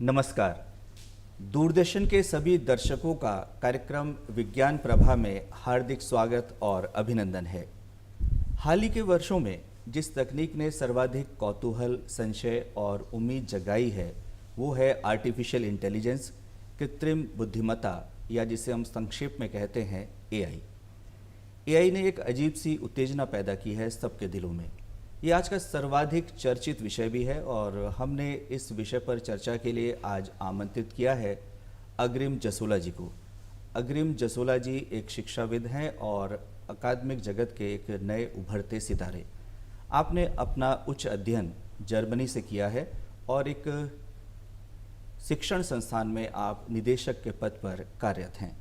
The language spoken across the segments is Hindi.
नमस्कार। दूरदर्शन के सभी दर्शकों का कार्यक्रम विज्ञान प्रभा में हार्दिक स्वागत और अभिनंदन है। हाल ही के वर्षों में जिस तकनीक ने सर्वाधिक कौतूहल, संशय और उम्मीद जगाई है वो है आर्टिफिशियल इंटेलिजेंस, कृत्रिम बुद्धिमत्ता या जिसे हम संक्षेप में कहते हैं एआई। एआई ने एक अजीब सी उत्तेजना पैदा की है सबके दिलों में। ये आज का सर्वाधिक चर्चित विषय भी है और हमने इस विषय पर चर्चा के लिए आज आमंत्रित किया है अग्रिम जसोला जी को। अग्रिम जसोला जी एक शिक्षाविद हैं और अकादमिक जगत के एक नए उभरते सितारे। आपने अपना उच्च अध्ययन जर्मनी से किया है और एक शिक्षण संस्थान में आप निदेशक के पद पर कार्यरत हैं।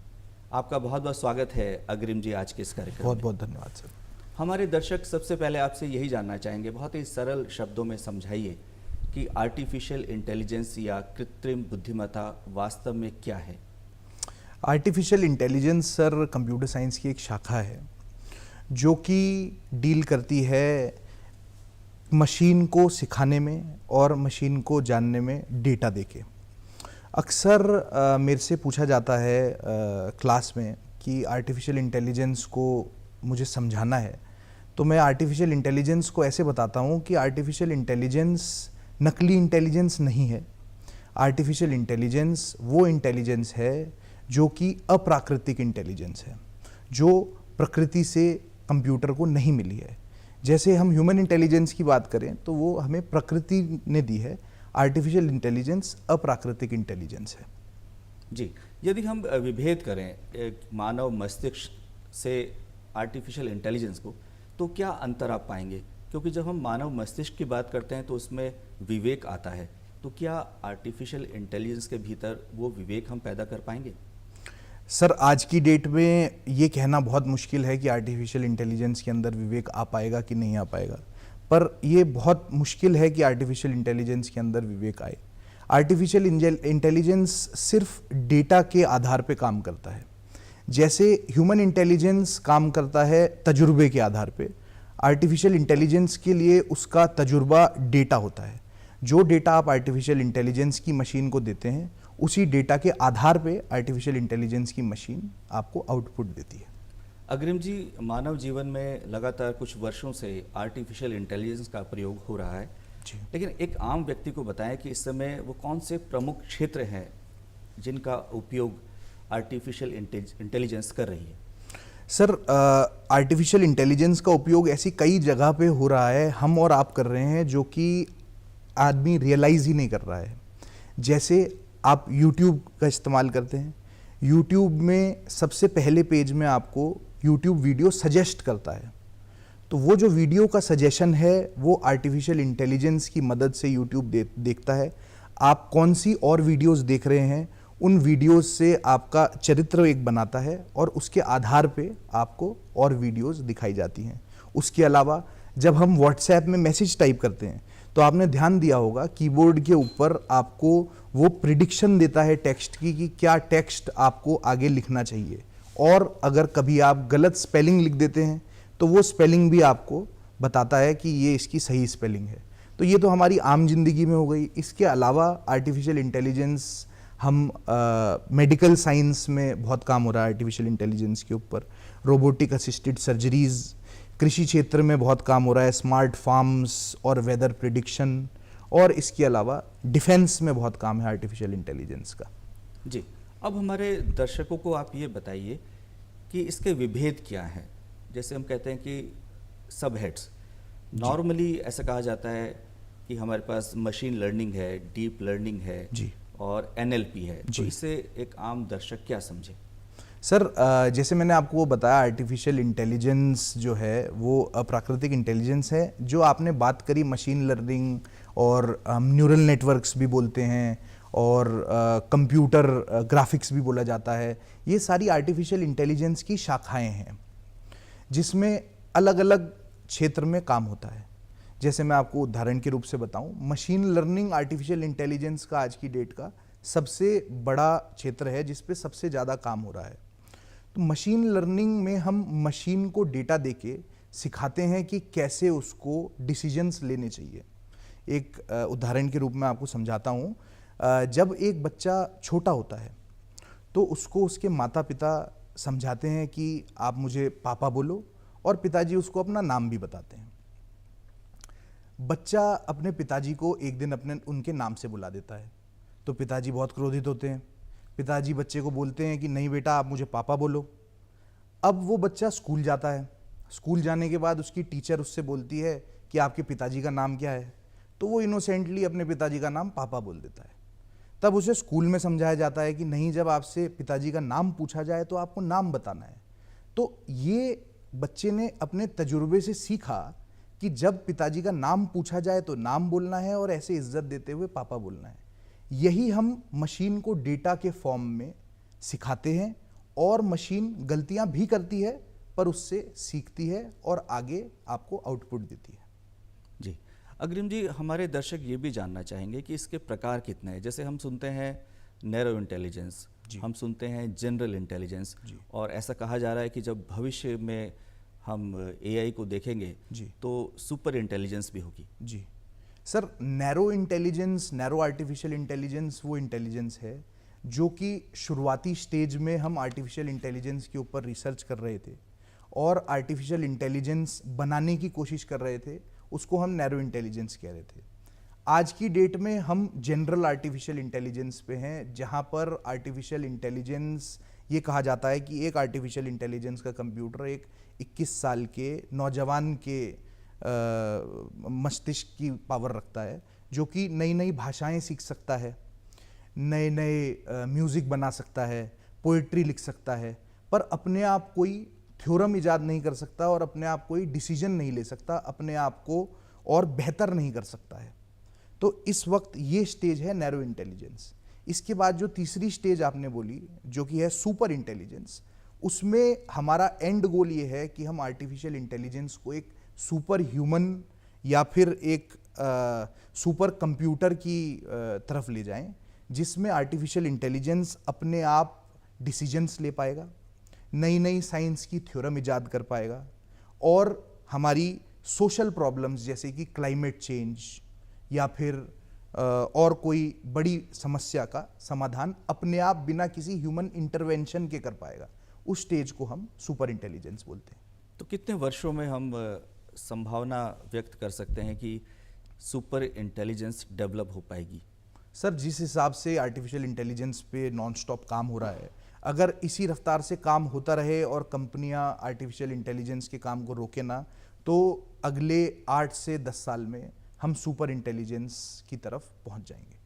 आपका बहुत बहुत स्वागत है अग्रिम जी आज के इस कार्यक्रम में। बहुत बहुत धन्यवाद सर। हमारे दर्शक सबसे पहले आपसे यही जानना चाहेंगे, बहुत ही सरल शब्दों में समझाइए कि आर्टिफिशियल इंटेलिजेंस या कृत्रिम बुद्धिमत्ता वास्तव में क्या है। Artificial intelligence sir computer science की एक शाखा है जो कि डील करती है मशीन को सिखाने में और मशीन को जानने में डेटा देके। अक्सर मेरे से पूछा जाता है क्लास में कि आर्टिफिशियल इंटेलिजेंस को मुझे समझाना है, तो मैं आर्टिफिशियल इंटेलिजेंस को ऐसे बताता हूँ कि आर्टिफिशियल इंटेलिजेंस नकली इंटेलिजेंस नहीं है। आर्टिफिशियल इंटेलिजेंस वो इंटेलिजेंस है जो कि अप्राकृतिक इंटेलिजेंस है, जो प्रकृति से कंप्यूटर को नहीं मिली है। जैसे हम ह्यूमन इंटेलिजेंस की बात करें तो वो हमें प्रकृति ने दी है, आर्टिफिशियल इंटेलिजेंस अप्राकृतिक इंटेलिजेंस है। जी, यदि हम विभेद करें एक मानव मस्तिष्क से आर्टिफिशियल इंटेलिजेंस को, तो क्या अंतर आप पाएंगे? क्योंकि जब हम मानव मस्तिष्क की बात करते हैं तो उसमें विवेक आता है, तो क्या आर्टिफिशियल इंटेलिजेंस के भीतर वो विवेक हम पैदा कर पाएंगे? सर आज की डेट में ये कहना बहुत मुश्किल है कि आर्टिफिशियल इंटेलिजेंस के अंदर विवेक आ पाएगा कि नहीं आ पाएगा, पर यह बहुत मुश्किल है कि आर्टिफिशियल इंटेलिजेंस के अंदर विवेक आए। आर्टिफिशियल इंटेलिजेंस सिर्फ डेटा के आधार पे काम करता है। जैसे ह्यूमन इंटेलिजेंस काम करता है तजुर्बे के आधार पे, आर्टिफिशियल इंटेलिजेंस के लिए उसका तजुर्बा डेटा होता है। जो डेटा आप आर्टिफिशियल इंटेलिजेंस की मशीन को देते हैं, उसी डेटा के आधार पे आर्टिफिशियल इंटेलिजेंस की मशीन आपको आउटपुट देती है। अग्रिम जी, मानव जीवन में लगातार कुछ वर्षों से आर्टिफिशियल इंटेलिजेंस का प्रयोग हो रहा है जी। लेकिन एक आम व्यक्ति को बताएं कि इस समय वो कौन से प्रमुख क्षेत्र हैं जिनका उपयोग आर्टिफिशियल इंटेलिजेंस कर रही है। सर आर्टिफिशियल इंटेलिजेंस का उपयोग ऐसी कई जगह पे हो रहा है, हम और आप कर रहे हैं, जो कि आदमी रियलाइज़ ही नहीं कर रहा है। जैसे आप YouTube का इस्तेमाल करते हैं, YouTube में सबसे पहले पेज में आपको YouTube वीडियो सजेस्ट करता है, तो वो जो वीडियो का सजेशन है वो आर्टिफिशियल इंटेलिजेंस की मदद से YouTube देखता है। आप कौन सी और वीडियोस देख रहे हैं, उन वीडियोस से आपका चरित्र एक बनाता है और उसके आधार पे आपको और वीडियोस दिखाई जाती हैं। उसके अलावा जब हम व्हाट्सएप में मैसेज टाइप करते हैं तो आपने ध्यान दिया होगा कीबोर्ड के ऊपर आपको वो प्रिडिक्शन देता है टेक्स्ट की कि क्या टेक्स्ट आपको आगे लिखना चाहिए, और अगर कभी आप गलत स्पेलिंग लिख देते हैं तो वो स्पेलिंग भी आपको बताता है कि ये इसकी सही स्पेलिंग है। तो ये तो हमारी आम जिंदगी में हो गई। इसके अलावा आर्टिफिशियल इंटेलिजेंस हम मेडिकल साइंस में बहुत काम हो रहा है आर्टिफिशियल इंटेलिजेंस के ऊपर। रोबोटिक असिस्टेड सर्जरीज, कृषि क्षेत्र में बहुत काम हो रहा है, स्मार्ट फार्म्स और वेदर प्रिडिक्शन, और इसके अलावा डिफेंस में बहुत काम है आर्टिफिशियल इंटेलिजेंस का। जी, अब हमारे दर्शकों को आप ये बताइए कि इसके विभेद क्या हैं। जैसे हम कहते हैं कि सब हेड्स, नॉर्मली ऐसा कहा जाता है कि हमारे पास मशीन लर्निंग है, डीप लर्निंग है जी, और NLP है, तो जी। इससे एक आम दर्शक क्या समझे? सर जैसे मैंने आपको वो बताया, आर्टिफिशियल इंटेलिजेंस जो है वो अप्राकृतिक इंटेलिजेंस है। जो आपने बात करी मशीन लर्निंग, और हम न्यूरल नेटवर्क्स भी बोलते हैं, और कंप्यूटर ग्राफिक्स भी बोला जाता है, ये सारी आर्टिफिशियल इंटेलिजेंस की शाखाएं हैं जिसमें अलग अलग क्षेत्र में काम होता है। जैसे मैं आपको उदाहरण के रूप से बताऊं, मशीन लर्निंग आर्टिफिशियल इंटेलिजेंस का आज की डेट का सबसे बड़ा क्षेत्र है जिस पे सबसे ज़्यादा काम हो रहा है। तो मशीन लर्निंग में हम मशीन को डेटा देके सिखाते हैं कि कैसे उसको डिसीजंस लेने चाहिए। एक उदाहरण के रूप में आपको समझाता हूँ। जब एक बच्चा छोटा होता है तो उसको उसके माता पिता समझाते हैं कि आप मुझे पापा बोलो, और पिताजी उसको अपना नाम भी बताते हैं। बच्चा अपने पिताजी को एक दिन अपने उनके नाम से बुला देता है तो पिताजी बहुत क्रोधित होते हैं। पिताजी बच्चे को बोलते हैं कि नहीं बेटा, आप मुझे पापा बोलो। अब वो बच्चा स्कूल जाता है। स्कूल जाने के बाद उसकी टीचर उससे बोलती है कि आपके पिताजी का नाम क्या है, तो वो इनोसेंटली अपने पिताजी का नाम पापा बोल देता है। तब उसे स्कूल में समझाया जाता है कि नहीं, जब आपसे पिताजी का नाम पूछा जाए तो आपको नाम बताना है। तो ये बच्चे ने अपने तजुर्बे से सीखा कि जब पिताजी का नाम पूछा जाए तो नाम बोलना है और ऐसे इज्जत देते हुए पापा बोलना है। यही हम मशीन को डेटा के फॉर्म में सिखाते हैं और मशीन गलतियां भी करती है पर उससे सीखती है और आगे आपको आउटपुट देती है। जी, अग्रिम जी, हमारे दर्शक ये भी जानना चाहेंगे कि इसके प्रकार कितने हैं। जैसे हम सुनते हैं नैरो इंटेलिजेंस, हम सुनते हैं जनरल इंटेलिजेंस, और ऐसा कहा जा रहा है कि जब भविष्य में हम एआई को देखेंगे तो सुपर इंटेलिजेंस भी होगी। जी sir, narrow intelligence, narrow artificial intelligence वो इंटेलिजेंस है जो कि शुरुआती स्टेज में हम आर्टिफिशियल इंटेलिजेंस के ऊपर रिसर्च कर रहे थे और आर्टिफिशियल इंटेलिजेंस बनाने की कोशिश कर रहे थे, उसको हम नैरो इंटेलिजेंस कह रहे थे। आज की डेट में हम जनरल आर्टिफिशियल इंटेलिजेंस पे हैं, जहाँ पर आर्टिफिशियल इंटेलिजेंस ये कहा जाता है कि एक आर्टिफिशियल इंटेलिजेंस का कंप्यूटर एक 21 साल के नौजवान के मस्तिष्क की पावर रखता है, जो कि नई नई भाषाएं सीख सकता है, नए नए म्यूज़िक बना सकता है, पोइट्री लिख सकता है, पर अपने आप कोई थ्योरम इजाद नहीं कर सकता और अपने आप कोई डिसीजन नहीं ले सकता, अपने आप को और बेहतर नहीं कर सकता है। तो इस वक्त ये स्टेज है नैरो इंटेलिजेंस। इसके बाद जो तीसरी स्टेज आपने बोली जो कि है सुपर इंटेलिजेंस, उसमें हमारा एंड गोल ये है कि हम आर्टिफिशियल इंटेलिजेंस को एक सुपर ह्यूमन या फिर एक सुपर कंप्यूटर की तरफ ले जाएं, जिसमें आर्टिफिशियल इंटेलिजेंस अपने आप डिसीजंस ले पाएगा, नई नई साइंस की थ्योरम इजाद कर पाएगा और हमारी सोशल प्रॉब्लम्स जैसे कि क्लाइमेट चेंज या फिर और कोई बड़ी समस्या का समाधान अपने आप बिना किसी ह्यूमन इंटरवेंशन के कर पाएगा। उस स्टेज को हम सुपर इंटेलिजेंस बोलते हैं। तो कितने वर्षों में हम संभावना व्यक्त कर सकते हैं कि सुपर इंटेलिजेंस डेवलप हो पाएगी? सर, जिस हिसाब से आर्टिफिशियल इंटेलिजेंस पे नॉन स्टॉप काम हो रहा है, अगर इसी रफ्तार से काम होता रहे और कंपनियां आर्टिफिशियल इंटेलिजेंस के काम को रोके ना, तो अगले 8 से 10 साल में हम सुपर इंटेलिजेंस की तरफ पहुंच जाएंगे।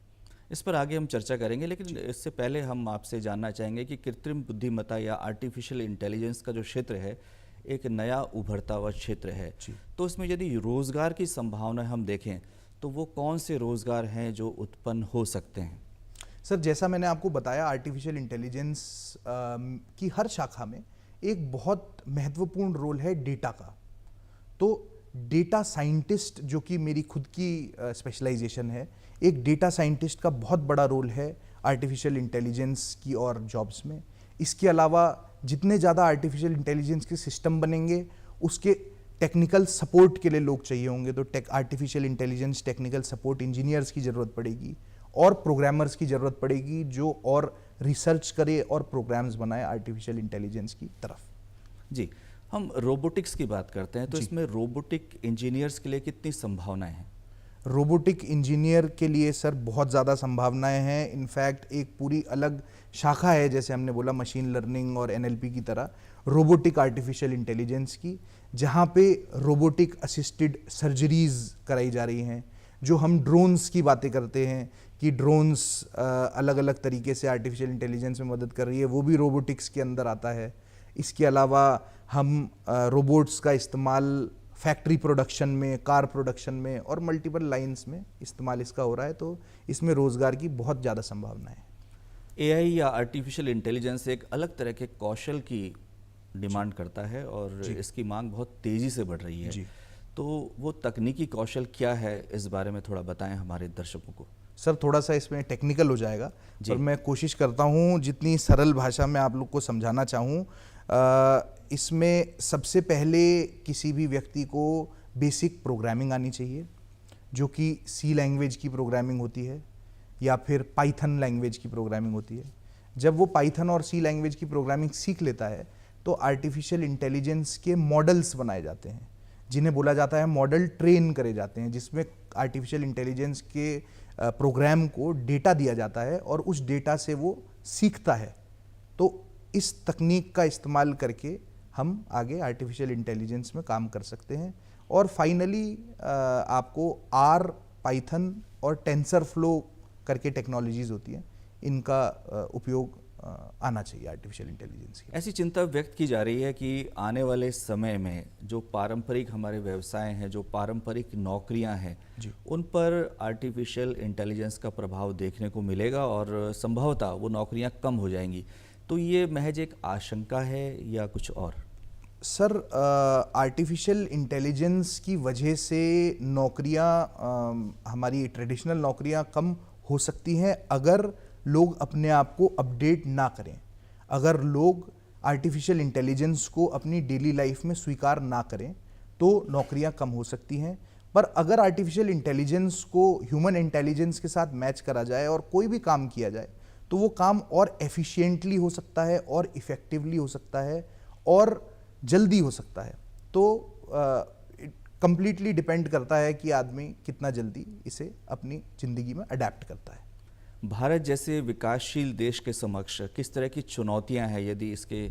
इस पर आगे हम चर्चा करेंगे, लेकिन इससे पहले हम आपसे जानना चाहेंगे कि कृत्रिम बुद्धिमत्ता या आर्टिफिशियल इंटेलिजेंस का जो क्षेत्र है एक नया उभरता हुआ क्षेत्र है, तो इसमें यदि रोजगार की संभावना हम देखें तो वो कौन से रोजगार हैं जो उत्पन्न हो सकते हैं? सर, जैसा मैंने आपको बताया, आर्टिफिशियल इंटेलिजेंस की हर शाखा में एक बहुत महत्वपूर्ण रोल है डेटा का। तो डेटा साइंटिस्ट, जो कि मेरी खुद की स्पेशलाइजेशन है, एक डेटा साइंटिस्ट का बहुत बड़ा रोल है आर्टिफिशियल इंटेलिजेंस की और जॉब्स में। इसके अलावा जितने ज़्यादा आर्टिफिशियल इंटेलिजेंस के सिस्टम बनेंगे, उसके टेक्निकल सपोर्ट के लिए लोग चाहिए होंगे, तो artificial intelligence technical support engineers की ज़रूरत पड़ेगी और प्रोग्रामर्स की ज़रूरत पड़ेगी, जो और रिसर्च करे और प्रोग्राम्स बनाए आर्टिफिशियल इंटेलिजेंस की तरफ। जी, हम रोबोटिक्स की बात करते हैं, तो इसमें रोबोटिक इंजीनियर्स के लिए कितनी संभावनाएं हैं? रोबोटिक इंजीनियर के लिए सर बहुत ज़्यादा संभावनाएं हैं। इनफैक्ट एक पूरी अलग शाखा है, जैसे हमने बोला मशीन लर्निंग और एनएलपी की तरह, रोबोटिक आर्टिफिशियल इंटेलिजेंस की, जहाँ पे रोबोटिक असिस्टेड सर्जरीज कराई जा रही हैं। जो हम ड्रोन्स की बातें करते हैं कि ड्रोन्स अलग अलग तरीके से आर्टिफिशियल इंटेलिजेंस में मदद कर रही है, वो भी रोबोटिक्स के अंदर आता है। इसके अलावा हम रोबोट्स का इस्तेमाल फैक्ट्री प्रोडक्शन में, कार प्रोडक्शन में और मल्टीपल लाइंस में इस्तेमाल इसका हो रहा है, तो इसमें रोज़गार की बहुत ज़्यादा संभावना है। एआई या आर्टिफिशियल इंटेलिजेंस एक अलग तरह के कौशल की डिमांड करता है और इसकी मांग बहुत तेज़ी से बढ़ रही है। तो वो तकनीकी कौशल क्या है, इस बारे में थोड़ा बताएं हमारे दर्शकों को। सर, थोड़ा सा इसमें टेक्निकल हो जाएगा, पर मैं कोशिश करता हूँ जितनी सरल भाषा में आप लोग को समझाना चाहूँ। इसमें सबसे पहले किसी भी व्यक्ति को बेसिक प्रोग्रामिंग आनी चाहिए, जो कि सी लैंग्वेज की प्रोग्रामिंग होती है, या फिर पाइथन लैंग्वेज की प्रोग्रामिंग होती है। जब वो पाइथन और सी लैंग्वेज की प्रोग्रामिंग सीख लेता है तो आर्टिफिशियल इंटेलिजेंस के मॉडल्स बनाए जाते हैं, जिन्हें बोला जाता है मॉडल ट्रेन करे जाते हैं, जिसमें आर्टिफिशियल इंटेलिजेंस के प्रोग्राम को डेटा दिया जाता है और उस डेटा से वो सीखता है। तो इस तकनीक का इस्तेमाल करके हम आगे आर्टिफिशियल इंटेलिजेंस में काम कर सकते हैं। और फाइनली आपको आर, पाइथन और टेंसर फ्लो करके टेक्नोलॉजीज होती हैं, इनका उपयोग आना चाहिए आर्टिफिशियल इंटेलिजेंस की। ऐसी चिंता व्यक्त की जा रही है कि आने वाले समय में जो पारंपरिक हमारे व्यवसाय हैं, जो पारंपरिक नौकरियां हैं, उन पर आर्टिफिशियल इंटेलिजेंस का प्रभाव देखने को मिलेगा और संभवतः वो नौकरियां कम हो जाएंगी। तो ये महज एक आशंका है या कुछ और? सर, आर्टिफिशियल इंटेलिजेंस की वजह से नौकरियां, हमारी ट्रेडिशनल नौकरियां कम हो सकती हैं अगर लोग अपने आप को अपडेट ना करें, अगर लोग आर्टिफिशियल इंटेलिजेंस को अपनी डेली लाइफ में स्वीकार ना करें तो नौकरियां कम हो सकती हैं। पर अगर आर्टिफिशियल इंटेलिजेंस को ह्यूमन इंटेलिजेंस के साथ मैच करा जाए और कोई भी काम किया जाए तो वो काम और एफिशिएंटली हो सकता है और इफ़ेक्टिवली हो सकता है और जल्दी हो सकता है। तो कंप्लीटली डिपेंड करता है कि आदमी कितना जल्दी इसे अपनी ज़िंदगी में अडेप्ट करता है। भारत जैसे विकासशील देश के समक्ष किस तरह की चुनौतियां हैं, यदि इसके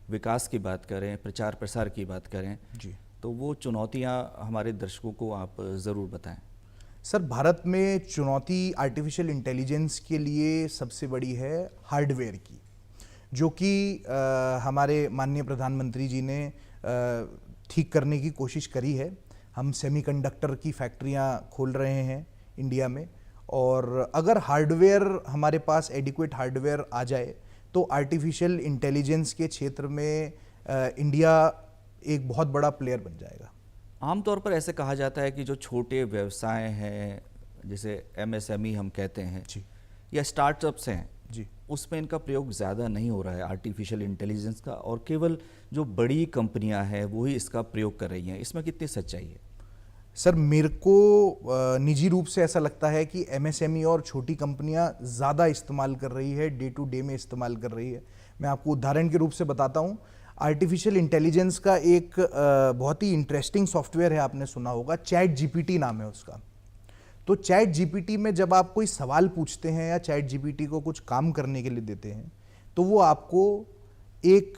विकास की बात करें, प्रचार प्रसार की बात करें जी, तो वो चुनौतियां हमारे दर्शकों को आप ज़रूर बताएं। सर, भारत में चुनौती आर्टिफिशियल इंटेलिजेंस के लिए सबसे बड़ी है हार्डवेयर की, जो कि हमारे माननीय प्रधानमंत्री जी ने ठीक करने की कोशिश करी है। हम सेमीकंडक्टर की फैक्ट्रियां खोल रहे हैं इंडिया में, और अगर हार्डवेयर हमारे पास एडिक्वेट हार्डवेयर आ जाए तो आर्टिफिशियल इंटेलिजेंस के क्षेत्र में इंडिया एक बहुत बड़ा प्लेयर बन जाएगा। आमतौर पर ऐसे कहा जाता है कि जो छोटे व्यवसाय हैं, जिसे MSME हम कहते हैं जी, या स्टार्टअप्स हैं जी, उसमें इनका प्रयोग ज़्यादा नहीं हो रहा है आर्टिफिशियल इंटेलिजेंस का, और केवल जो बड़ी कंपनियां हैं वही इसका प्रयोग कर रही हैं। इसमें कितनी सच्चाई है? सर, मेरे को निजी रूप से ऐसा लगता है कि MSME और छोटी कंपनियां ज़्यादा इस्तेमाल कर रही है, डे टू डे में इस्तेमाल कर रही है। मैं आपको उदाहरण के रूप से बताता हूं। आर्टिफिशियल इंटेलिजेंस का एक बहुत ही इंटरेस्टिंग सॉफ्टवेयर है, आपने सुना होगा, चैट जीपीटी नाम है उसका। तो चैट जीपीटी में जब आप कोई सवाल पूछते हैं या चैट जीपीटी को कुछ काम करने के लिए देते हैं तो वो आपको एक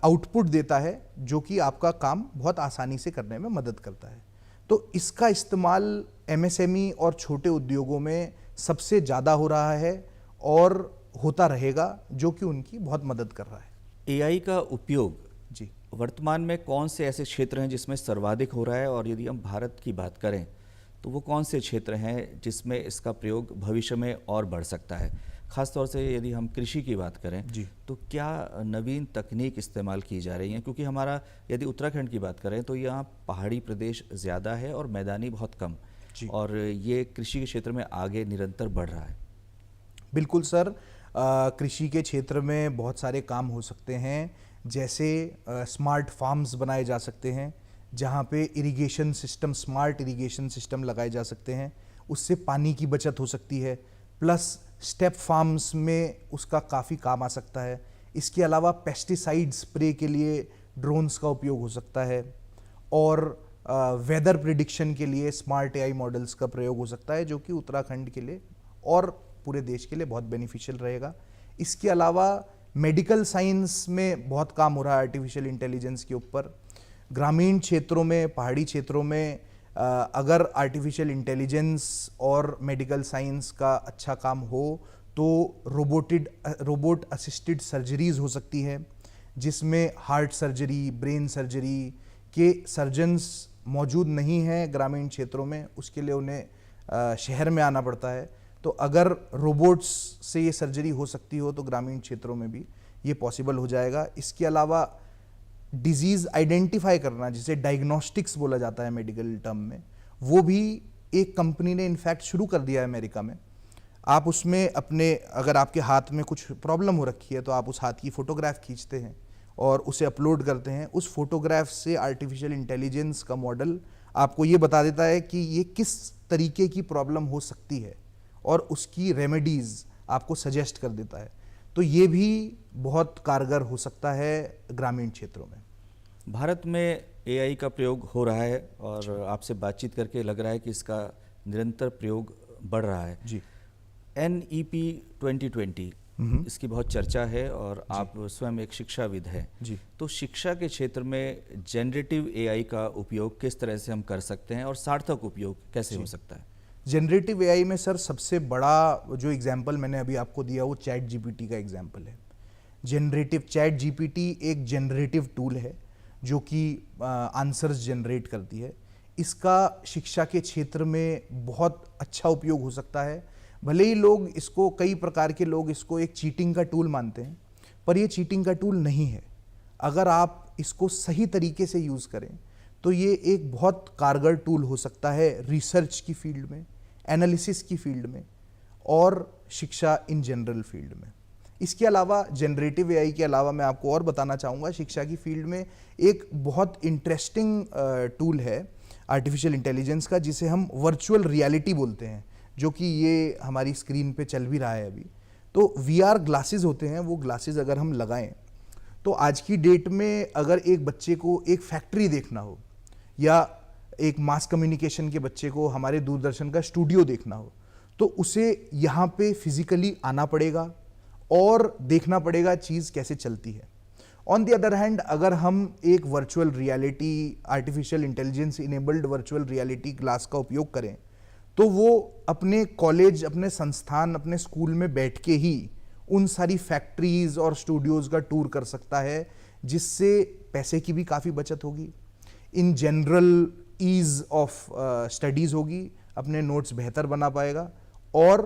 आउटपुट देता है जो कि आपका काम बहुत आसानी से करने में मदद करता है। तो इसका इस्तेमाल MSME और छोटे उद्योगों में सबसे ज़्यादा हो रहा है और होता रहेगा, जो कि उनकी बहुत मदद कर रहा है। AI का उपयोग जी, वर्तमान में कौन से ऐसे क्षेत्र हैं जिसमें सर्वाधिक हो रहा है, और यदि हम भारत की बात करें तो वो कौन से क्षेत्र हैं जिसमें इसका प्रयोग भविष्य में और बढ़ सकता है? खासतौर से यदि हम कृषि की बात करें जी, तो क्या नवीन तकनीक इस्तेमाल की जा रही हैं? क्योंकि हमारा यदि उत्तराखंड की बात करें तो यहाँ पहाड़ी प्रदेश ज़्यादा है और मैदानी बहुत कम, और ये कृषि के क्षेत्र में आगे निरंतर बढ़ रहा है। बिल्कुल सर, कृषि के क्षेत्र में बहुत सारे काम हो सकते हैं। जैसे स्मार्ट फार्म्स बनाए जा सकते हैं जहाँ पे irrigation system, smart irrigation system लगाए जा सकते हैं, उससे पानी की बचत हो सकती है। प्लस स्टेप फार्म्स में उसका काफ़ी काम आ सकता है। इसके अलावा पेस्टिसाइड स्प्रे के लिए ड्रोन्स का उपयोग हो सकता है, और वेदर प्रिडिक्शन के लिए स्मार्ट AI मॉडल्स का प्रयोग हो सकता है, जो कि उत्तराखंड के लिए और पूरे देश के लिए बहुत बेनिफिशियल रहेगा। इसके अलावा मेडिकल साइंस में बहुत काम हो रहा है आर्टिफिशियल इंटेलिजेंस के ऊपर। ग्रामीण क्षेत्रों में, पहाड़ी क्षेत्रों में अगर आर्टिफिशियल इंटेलिजेंस और मेडिकल साइंस का अच्छा काम हो तो रोबोट असिस्टेड सर्जरीज हो सकती है, जिसमें हार्ट सर्जरी, ब्रेन सर्जरी के सर्जन्स मौजूद नहीं हैं ग्रामीण क्षेत्रों में, उसके लिए उन्हें शहर में आना पड़ता है। तो अगर रोबोट्स से ये सर्जरी हो सकती हो तो ग्रामीण क्षेत्रों में भी ये पॉसिबल हो जाएगा। इसके अलावा डिजीज़ आइडेंटिफाई करना, जिसे डायग्नोस्टिक्स बोला जाता है मेडिकल टर्म में, वो भी एक कंपनी ने इनफैक्ट शुरू कर दिया है अमेरिका में। आप उसमें अपने, अगर आपके हाथ में कुछ प्रॉब्लम हो रखी है तो आप उस हाथ की फ़ोटोग्राफ खींचते हैं और उसे अपलोड करते हैं। उस फोटोग्राफ से आर्टिफिशियल इंटेलिजेंस का मॉडल आपको ये बता देता है कि ये किस तरीके की प्रॉब्लम हो सकती है, और उसकी रेमेडीज आपको सजेस्ट कर देता है। तो ये भी बहुत कारगर हो सकता है ग्रामीण क्षेत्रों में। भारत में एआई का प्रयोग हो रहा है और आपसे बातचीत करके लग रहा है कि इसका निरंतर प्रयोग बढ़ रहा है। जी। NEP 2020 इसकी बहुत चर्चा है और आप स्वयं एक शिक्षाविद हैं। जी। तो शिक्षा के क्षेत्र में जनरेटिव एआई का उपयोग किस तरह से हम कर सकते हैं और सार्थक उपयोग कैसे हो सकता है? जनरेटिव एआई में सर सबसे बड़ा जो एग्जांपल मैंने अभी आपको दिया वो चैट जीपीटी का एग्जांपल है। जनरेटिव चैट जीपीटी एक जनरेटिव टूल है जो कि आंसर्स जनरेट करती है। इसका शिक्षा के क्षेत्र में बहुत अच्छा उपयोग हो सकता है। भले ही लोग इसको, कई प्रकार के लोग इसको एक चीटिंग का टूल मानते हैं, पर ये चीटिंग का टूल नहीं है। अगर आप इसको सही तरीके से यूज़ करें तो ये एक बहुत कारगर टूल हो सकता है रिसर्च की फील्ड में, एनालिसिस की फील्ड में और शिक्षा इन जनरल फील्ड में। इसके अलावा जनरेटिव एआई के अलावा मैं आपको और बताना चाहूँगा, शिक्षा की फील्ड में एक बहुत इंटरेस्टिंग टूल है आर्टिफिशियल इंटेलिजेंस का, जिसे हम वर्चुअल रियलिटी बोलते हैं, जो कि ये हमारी स्क्रीन पे चल भी रहा है अभी। तो वीआर ग्लासेस होते हैं, वो ग्लासेस अगर हम लगाएं तो आज की डेट में अगर एक बच्चे को एक फैक्ट्री देखना हो या एक मास कम्युनिकेशन के बच्चे को हमारे दूरदर्शन का स्टूडियो देखना हो, तो उसे यहाँ पे फिजिकली आना पड़ेगा और देखना पड़ेगा चीज़ कैसे चलती है। ऑन द अदर हैंड, अगर हम एक virtual reality, artificial intelligence enabled virtual reality glass का उपयोग करें तो वो अपने कॉलेज, अपने संस्थान, अपने स्कूल में बैठ के ही उन सारी फैक्ट्रीज और स्टूडियोज का टूर कर सकता है, जिससे पैसे की भी काफ़ी बचत होगी, in general ease of studies होगी, अपने नोट्स बेहतर बना पाएगा और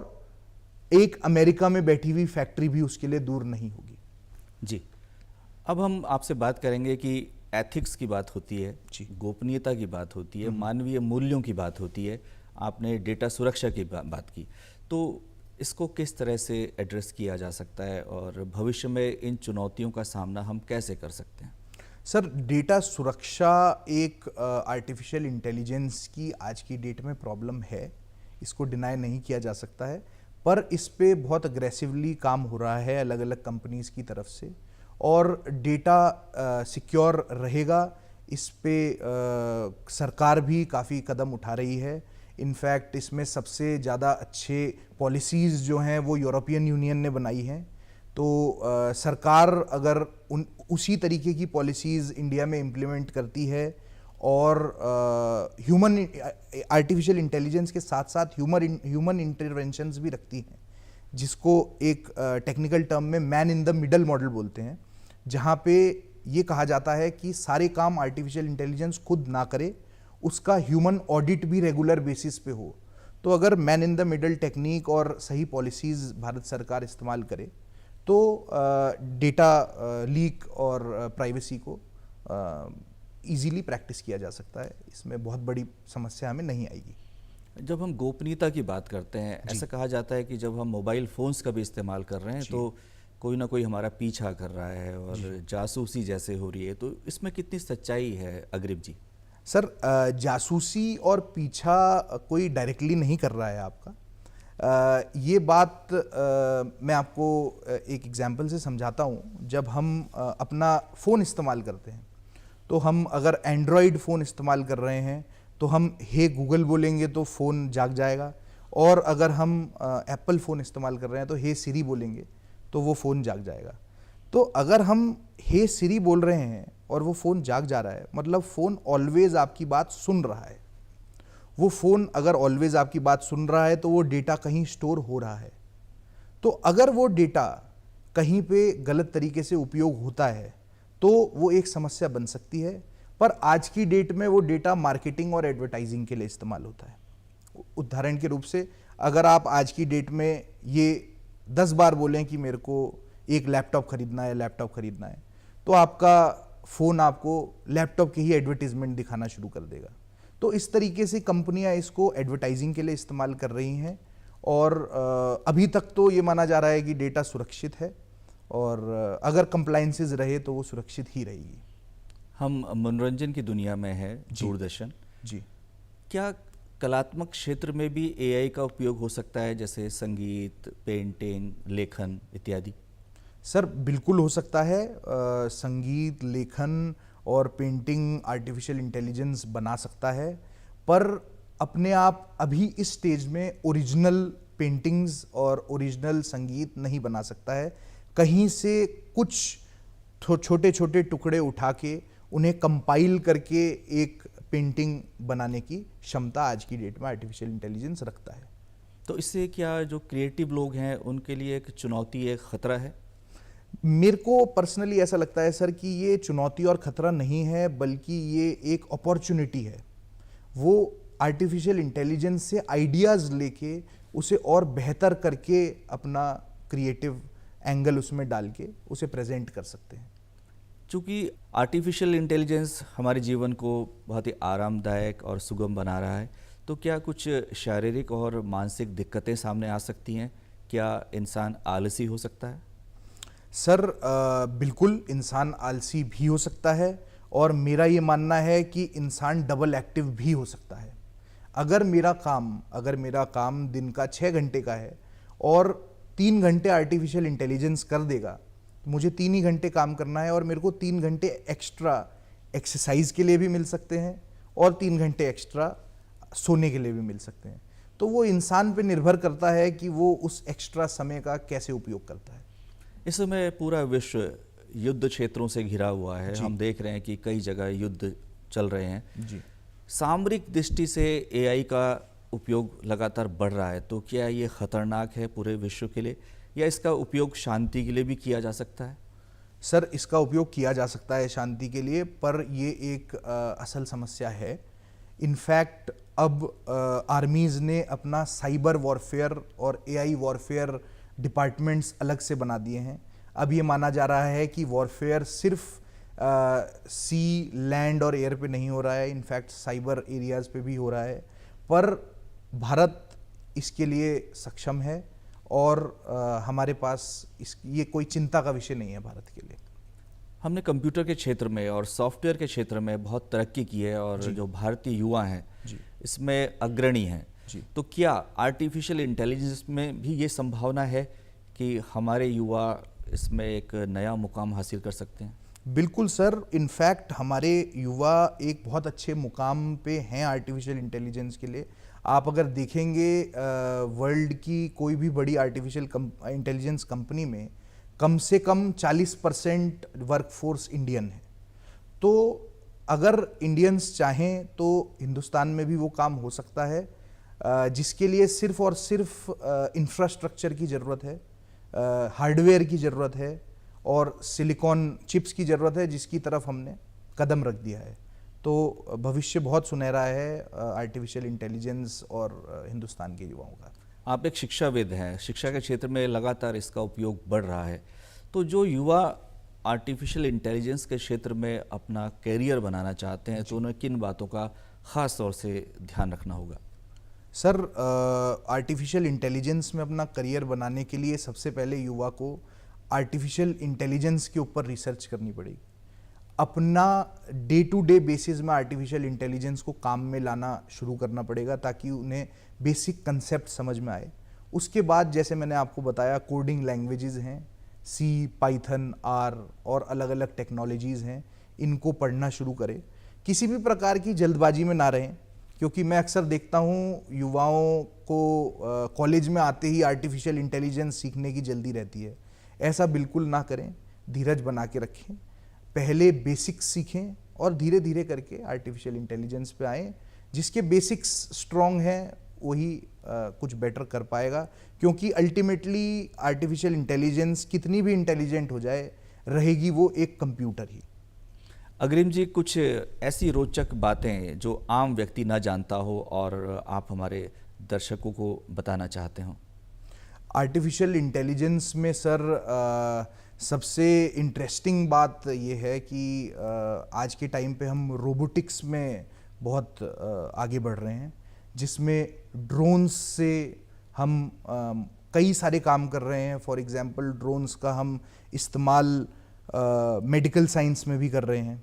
एक अमेरिका में बैठी हुई फैक्ट्री भी उसके लिए दूर नहीं होगी। जी, अब हम आपसे बात करेंगे कि एथिक्स की बात होती है, गोपनीयता की बात होती है, मानवीय मूल्यों की बात होती है, आपने डेटा सुरक्षा की बात की, तो इसको किस तरह से एड्रेस किया जा सकता है और भविष्य में इन चुनौतियों का सामना हम कैसे कर सकते हैं? सर, डेटा सुरक्षा एक आर्टिफिशियल इंटेलिजेंस की आज की डेट में प्रॉब्लम है, इसको डिनाई नहीं किया जा सकता है, पर इस पे बहुत अग्रेसिवली काम हो रहा है अलग अलग कंपनीज की तरफ से और डेटा सिक्योर रहेगा, इस पे सरकार भी काफ़ी कदम उठा रही है। इनफैक्ट इसमें सबसे ज़्यादा अच्छे पॉलिसीज़ जो हैं वो यूरोपियन यूनियन ने बनाई हैं। तो सरकार अगर उसी तरीके की पॉलिसीज़ इंडिया में इम्प्लीमेंट करती है और ह्यूमन आर्टिफिशियल इंटेलिजेंस के साथ साथ ह्यूमन इंटरवेंशंस भी रखती हैं, जिसको एक टेक्निकल टर्म में man in the middle model बोलते हैं, जहाँ पे ये कहा जाता है कि सारे काम आर्टिफिशियल इंटेलिजेंस खुद ना करे, उसका ह्यूमन ऑडिट भी रेगुलर बेसिस पे हो। तो अगर man in the middle technique और सही पॉलिसीज़ भारत सरकार इस्तेमाल करे तो डेटा लीक और प्राइवेसी को इजीली प्रैक्टिस किया जा सकता है, इसमें बहुत बड़ी समस्या हमें नहीं आएगी। जब हम गोपनीयता की बात करते हैं, ऐसा कहा जाता है कि जब हम मोबाइल फ़ोन्स का भी इस्तेमाल कर रहे हैं तो कोई ना कोई हमारा पीछा कर रहा है और जासूसी जैसे हो रही है, तो इसमें कितनी सच्चाई है अग्रिम जी? सर, जासूसी और पीछा कोई डायरेक्टली नहीं कर रहा है आपका। ये बात मैं आपको एक एग्जांपल से समझाता हूँ। जब हम अपना फ़ोन इस्तेमाल करते हैं तो हम अगर एंड्रॉयड फ़ोन इस्तेमाल कर रहे हैं तो हम हे गूगल बोलेंगे तो फ़ोन जाग जाएगा, और अगर हम एप्पल फ़ोन इस्तेमाल कर रहे हैं तो हे सिरी बोलेंगे तो वो फ़ोन जाग जाएगा। तो अगर हम हे सिरी बोल रहे हैं और वो फ़ोन जाग जा रहा है, मतलब फ़ोन ऑलवेज़ आपकी बात सुन रहा है। वो फ़ोन अगर ऑलवेज़ आपकी बात सुन रहा है तो वो डेटा कहीं स्टोर हो रहा है। तो अगर वो डेटा कहीं पे गलत तरीके से उपयोग होता है तो वो एक समस्या बन सकती है, पर आज की डेट में वो डेटा मार्केटिंग और एडवर्टाइजिंग के लिए इस्तेमाल होता है। उदाहरण के रूप से अगर आप आज की डेट में ये 10 बार बोलें कि मेरे को एक लैपटॉप खरीदना है, तो आपका फ़ोन आपको लैपटॉप की ही एडवर्टीजमेंट दिखाना शुरू कर देगा। तो इस तरीके से कंपनियां इसको एडवर्टाइजिंग के लिए इस्तेमाल कर रही हैं और अभी तक तो ये माना जा रहा है कि डेटा सुरक्षित है और अगर कंप्लायंसेस रहे तो वो सुरक्षित ही रहेगी। हम मनोरंजन की दुनिया में है, दूरदर्शन जी, क्या कलात्मक क्षेत्र में भी एआई का उपयोग हो सकता है, जैसे संगीत, पेंटिंग, लेखन इत्यादि? सर बिल्कुल हो सकता है। संगीत, लेखन और पेंटिंग आर्टिफिशियल इंटेलिजेंस बना सकता है, पर अपने आप अभी इस स्टेज में ओरिजिनल पेंटिंग्स और ओरिजिनल संगीत नहीं बना सकता है। कहीं से कुछ छोटे छोटे टुकड़े उठा के उन्हें कंपाइल करके एक पेंटिंग बनाने की क्षमता आज की डेट में आर्टिफिशियल इंटेलिजेंस रखता है। तो इससे क्या जो क्रिएटिव लोग हैं उनके लिए एक चुनौती, एक खतरा है? मेरे को पर्सनली ऐसा लगता है सर कि ये चुनौती और खतरा नहीं है, बल्कि ये एक अपॉर्चुनिटी है। वो आर्टिफिशियल इंटेलिजेंस से आइडियाज़ लेके उसे और बेहतर करके अपना क्रिएटिव एंगल उसमें डाल के उसे प्रेजेंट कर सकते हैं। चूँकि आर्टिफिशियल इंटेलिजेंस हमारे जीवन को बहुत ही आरामदायक और सुगम बना रहा है, तो क्या कुछ शारीरिक और मानसिक दिक्कतें सामने आ सकती हैं? क्या इंसान आलसी हो सकता है? सर बिल्कुल इंसान आलसी भी हो सकता है, और मेरा ये मानना है कि इंसान डबल एक्टिव भी हो सकता है। अगर मेरा काम दिन का 6 घंटे का है और 3 घंटे आर्टिफिशियल इंटेलिजेंस कर देगा, मुझे 3 ही घंटे काम करना है और मेरे को 3 घंटे एक्स्ट्रा एक्सरसाइज के लिए भी मिल सकते हैं और 3 घंटे एक्स्ट्रा सोने के लिए भी मिल सकते हैं। तो वो इंसान पे निर्भर करता है कि वो उस एक्स्ट्रा समय का कैसे उपयोग करता है। इस समय पूरा विश्व युद्ध क्षेत्रों से घिरा हुआ है। हम देख रहे हैं कि कई जगह युद्ध चल रहे हैं जी। सामरिक दृष्टि से एआई का उपयोग लगातार बढ़ रहा है, तो क्या ये खतरनाक है पूरे विश्व के लिए, या इसका उपयोग शांति के लिए भी किया जा सकता है? सर इसका उपयोग किया जा सकता है शांति के लिए, पर ये एक असल समस्या है। इनफैक्ट अब आर्मीज़ ने अपना साइबर वॉरफेयर और एआई वॉरफेयर डिपार्टमेंट्स अलग से बना दिए हैं। अब ये माना जा रहा है कि वॉरफेयर सिर्फ सी, लैंड और एयर पे नहीं हो रहा है, इनफैक्ट साइबर एरियाज़ पे भी हो रहा है। पर भारत इसके लिए सक्षम है और हमारे पास ये कोई चिंता का विषय नहीं है भारत के लिए। हमने कंप्यूटर के क्षेत्र में और सॉफ्टवेयर के क्षेत्र में बहुत तरक्की की है और जो भारतीय युवा हैं इसमें अग्रणी हैं। तो क्या आर्टिफिशियल इंटेलिजेंस में भी ये संभावना है कि हमारे युवा इसमें एक नया मुकाम हासिल कर सकते हैं? बिल्कुल सर, इनफैक्ट हमारे युवा एक बहुत अच्छे मुकाम पे हैं आर्टिफिशियल इंटेलिजेंस के लिए। आप अगर देखेंगे वर्ल्ड की कोई भी बड़ी आर्टिफिशियल इंटेलिजेंस कंपनी में कम से कम 40% वर्कफोर्स इंडियन है। तो अगर इंडियंस चाहें तो हिंदुस्तान में भी वो काम हो सकता है, जिसके लिए सिर्फ और सिर्फ इंफ्रास्ट्रक्चर की ज़रूरत है, हार्डवेयर की ज़रूरत है और सिलिकॉन चिप्स की ज़रूरत है, जिसकी तरफ हमने कदम रख दिया है। तो भविष्य बहुत सुनहरा है आर्टिफिशियल इंटेलिजेंस और हिंदुस्तान के युवाओं का। आप एक शिक्षाविद हैं, शिक्षा के क्षेत्र में लगातार इसका उपयोग बढ़ रहा है, तो जो युवा आर्टिफिशियल इंटेलिजेंस के क्षेत्र में अपना कैरियर बनाना चाहते हैं तो उन्हें किन बातों का ख़ास तौर से ध्यान रखना होगा? सर आर्टिफिशियल इंटेलिजेंस में अपना करियर बनाने के लिए सबसे पहले युवा को आर्टिफिशियल इंटेलिजेंस के ऊपर रिसर्च करनी पड़ेगी। अपना डे टू डे बेसिस में आर्टिफिशियल इंटेलिजेंस को काम में लाना शुरू करना पड़ेगा ताकि उन्हें बेसिक कंसेप्ट समझ में आए। उसके बाद जैसे मैंने आपको बताया कोडिंग लैंग्वेजेस हैं, सी, पाइथन, आर और अलग अलग टेक्नोलॉजीज़ हैं, इनको पढ़ना शुरू करें। किसी भी प्रकार की जल्दबाजी में ना रहें, क्योंकि मैं अक्सर देखता हूँ युवाओं को कॉलेज में आते ही आर्टिफिशियल इंटेलिजेंस सीखने की जल्दी रहती है। ऐसा बिल्कुल ना करें, धीरज बना के रखें, पहले बेसिक्स सीखें और धीरे धीरे करके आर्टिफिशियल इंटेलिजेंस पे आएँ। जिसके बेसिक्स स्ट्रॉन्ग हैं वही कुछ बेटर कर पाएगा, क्योंकि अल्टीमेटली आर्टिफिशियल इंटेलिजेंस कितनी भी इंटेलिजेंट हो जाए रहेगी वो एक कंप्यूटर ही। अग्रिम जी, कुछ ऐसी रोचक बातें जो आम व्यक्ति ना जानता हो और आप हमारे दर्शकों को बताना चाहते हो? आर्टिफिशियल इंटेलिजेंस में सर सबसे इंटरेस्टिंग बात ये है कि आज के टाइम पे हम रोबोटिक्स में बहुत आगे बढ़ रहे हैं, जिसमें ड्रोन्स से हम कई सारे काम कर रहे हैं। फॉर एग्जांपल ड्रोन्स का हम इस्तेमाल मेडिकल साइंस में भी कर रहे हैं।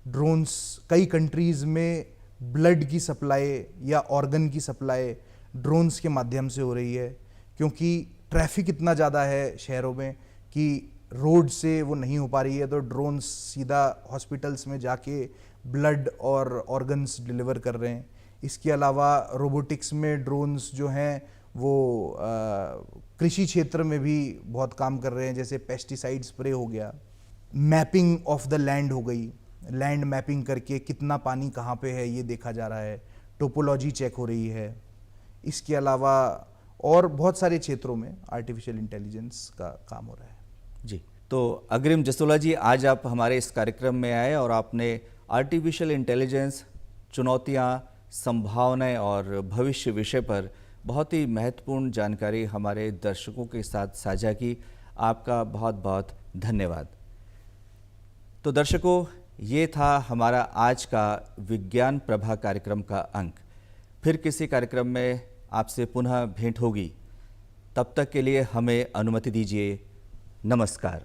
ड्रोन्स कई कंट्रीज़ में ब्लड की सप्लाई या ऑर्गन की सप्लाई ड्रोन्स के माध्यम से हो रही है, क्योंकि ट्रैफिक इतना ज़्यादा है शहरों में कि रोड से वो नहीं हो पा रही है, तो ड्रोन्स सीधा हॉस्पिटल्स में जाके ब्लड और ऑर्गन्स डिलीवर कर रहे हैं। इसके अलावा रोबोटिक्स में ड्रोन्स जो हैं वो कृषि क्षेत्र में भी बहुत काम कर रहे हैं, जैसे पेस्टिसाइड स्प्रे हो गया, मैपिंग ऑफ द लैंड हो गई, लैंड मैपिंग करके कितना पानी कहाँ पे है ये देखा जा रहा है, टोपोलॉजी चेक हो रही है। इसके अलावा और बहुत सारे क्षेत्रों में आर्टिफिशियल इंटेलिजेंस का काम हो रहा है। जी, तो अग्रिम जसोला जी, आज आप हमारे इस कार्यक्रम में आए और आपने आर्टिफिशियल इंटेलिजेंस, चुनौतियाँ, संभावनाएं और भविष्य विषय पर बहुत ही महत्वपूर्ण जानकारी हमारे दर्शकों के साथ साझा की। आपका बहुत बहुत धन्यवाद। तो दर्शकों, ये था हमारा आज का विज्ञान प्रभा कार्यक्रम का अंक। फिर किसी कार्यक्रम में आपसे पुनः भेंट होगी। तब तक के लिए हमें अनुमति दीजिए। नमस्कार।